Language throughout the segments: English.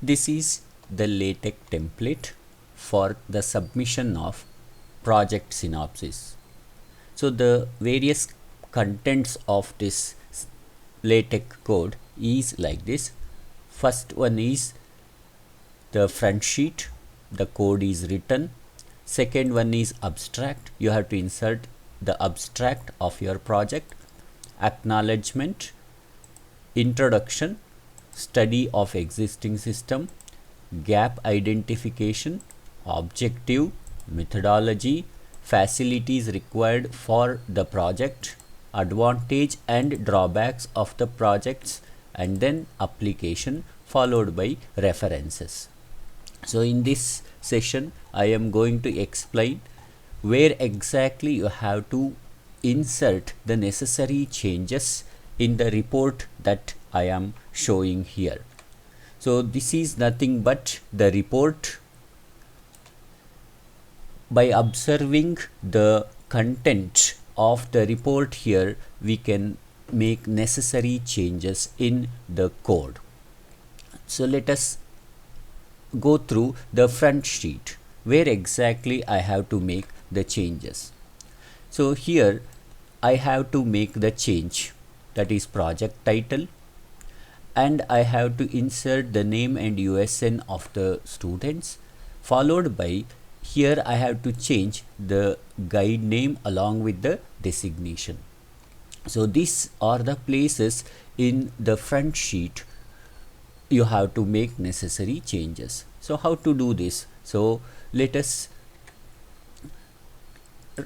This is the LaTeX template for the submission of project synopsis. So the various contents of this LaTeX code is like this. First one is the front sheet, the code is written. Second one is abstract, you have to insert the abstract of your project. Acknowledgement, introduction, study of existing system, gap identification, objective, methodology, facilities required for the project, advantage and drawbacks of the projects, and then application, followed by references. So in this session I am going to explain where exactly you have to insert the necessary changes in the report that I am showing here. So this is nothing but the report. By observing the content of the report here, we can make necessary changes in the code. So let us go through the front sheet where exactly I have to make the changes. So here I have to make the change, that is project title, and I have to insert the name and USN of the students, followed by here I have to change the guide name along with the designation. So these are the places in the front sheet you have to make necessary changes. So how to do this? So let us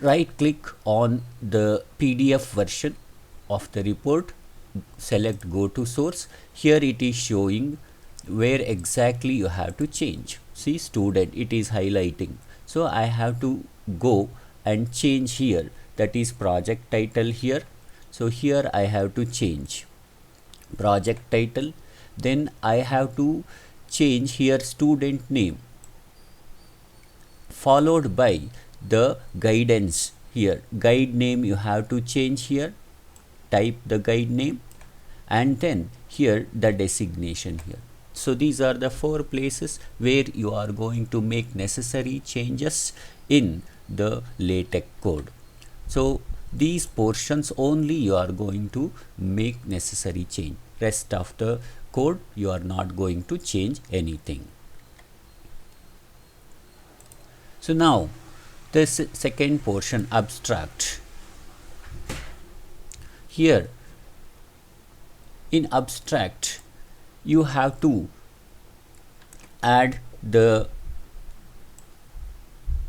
right click on the PDF version of the report, select go to source. Here it is showing where exactly you have to change. See student, it is highlighting. So I have to go and change here, that is project title here. So here I have to change project title. Then I have to change here student name, followed by the guidance here. Guide name you have to change here, type the guide name, and then here the designation here. So these are the 4 places where you are going to make necessary changes in the LaTeX code. So these portions only you are going to make necessary change. Rest of the code you are not going to change anything. So now this second portion, abstract. Here in abstract you have to add the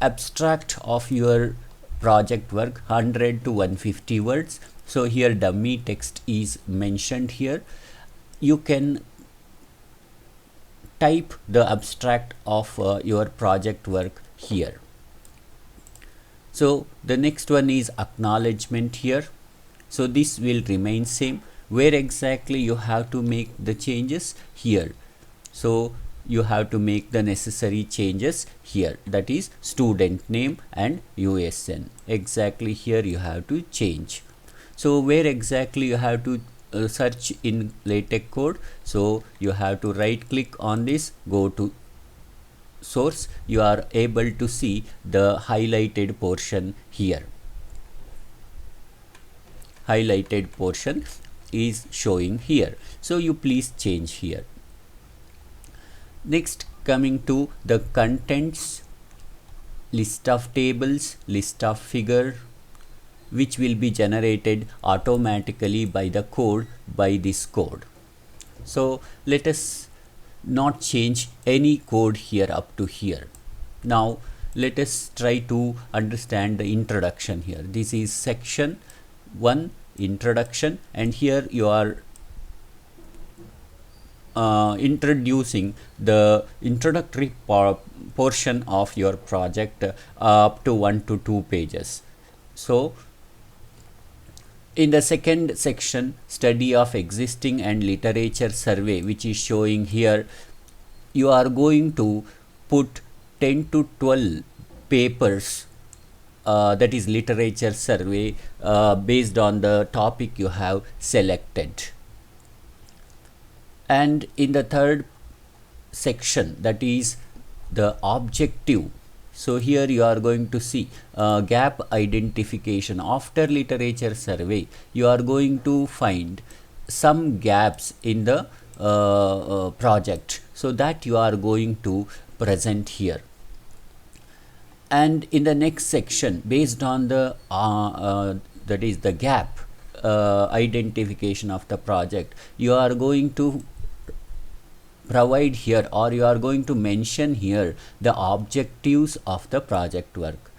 abstract of your project work, 100 to 150 words. So here dummy text is mentioned here. You can type the abstract of your project work here. So the next one is acknowledgement here. So this will remain same. Where exactly you have to make the changes? Here. So you have to make the necessary changes here, that is student name and USN. Exactly here you have to change. So where exactly you have to search in LaTeX code? So you have to right click on this, go to source. You are able to see the highlighted portion here. Highlighted portion is showing here. So you please change here. Next, coming to the contents, list of tables, list of figure, which will be generated automatically by the code, by this code. So let us not change any code here up to here. Now let us try to understand the introduction here. This is section 1, introduction, and here you are introducing the introductory portion of your project up to 1 to 2 pages. So in the second section, study of existing and literature survey, which is showing here, you are going to put 10 to 12 papers, that is literature survey, based on the topic you have selected. And in the third section, that is the objective. So here you are going to see gap identification. After literature survey, you are going to find some gaps in the project, so that you are going to present here. And in the next section, based on the that is the gap identification of the project, you are going to provide here, or you are going to mention here, the objectives of the project work.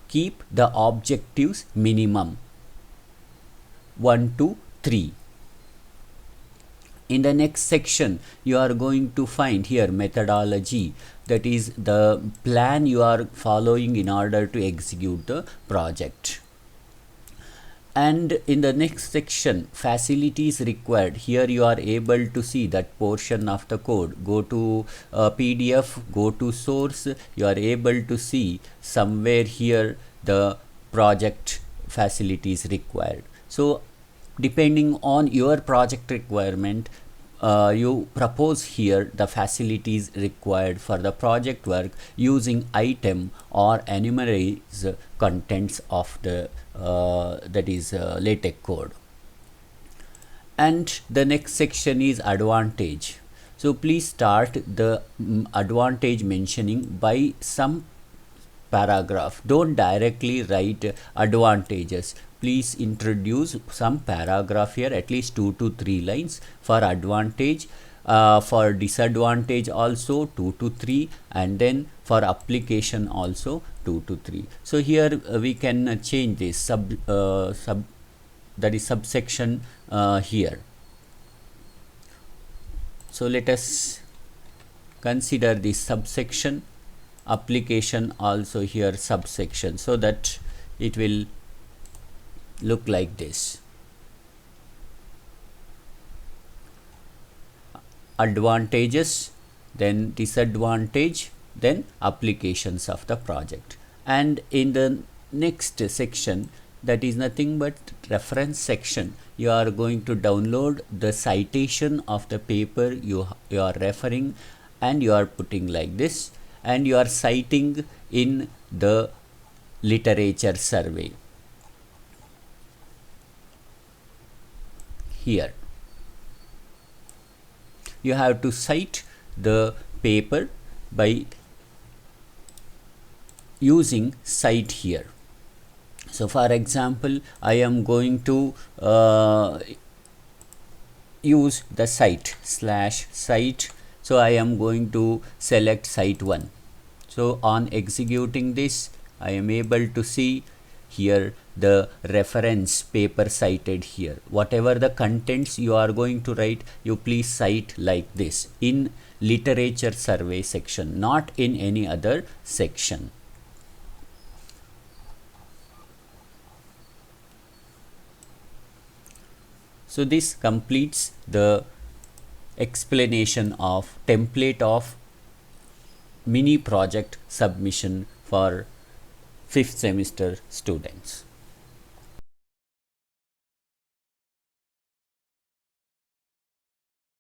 Keep the objectives minimum 1 to 3. In the next section, you are going to find here methodology, that is the plan you are following in order to execute the project. And in the next section, facilities required, here you are able to see that portion of the code. Go to PDF, go to source, you are able to see somewhere here the project facilities required. So depending on your project requirement, you propose here the facilities required for the project work using item or enumerates contents of the that is LaTeX code. And the next section is advantage. So please start the advantage mentioning by some paragraph. Don't directly write advantages. Please introduce some paragraph here, at least 2 to 3 lines for advantage. For disadvantage also 2 to 3, and then for application also 2 to 3. So here we can change this that is subsection here. So let us consider this subsection, application also here subsection, so that it will look like this. Advantages, then disadvantage, then applications of the project. And in the next section, that is nothing but reference section, you are going to download the citation of the paper you are referring, and you are putting like this, and you are citing in the literature survey here. You have to cite the paper by using cite here. So for example, I am going to use the cite /cite. So I am going to select cite 1. So on executing this, I am able to see here the reference paper cited here. Whatever the contents you are going to write, you please cite like this in literature survey section, not in any other section. So this completes the explanation of template of mini project submission for 5th semester students.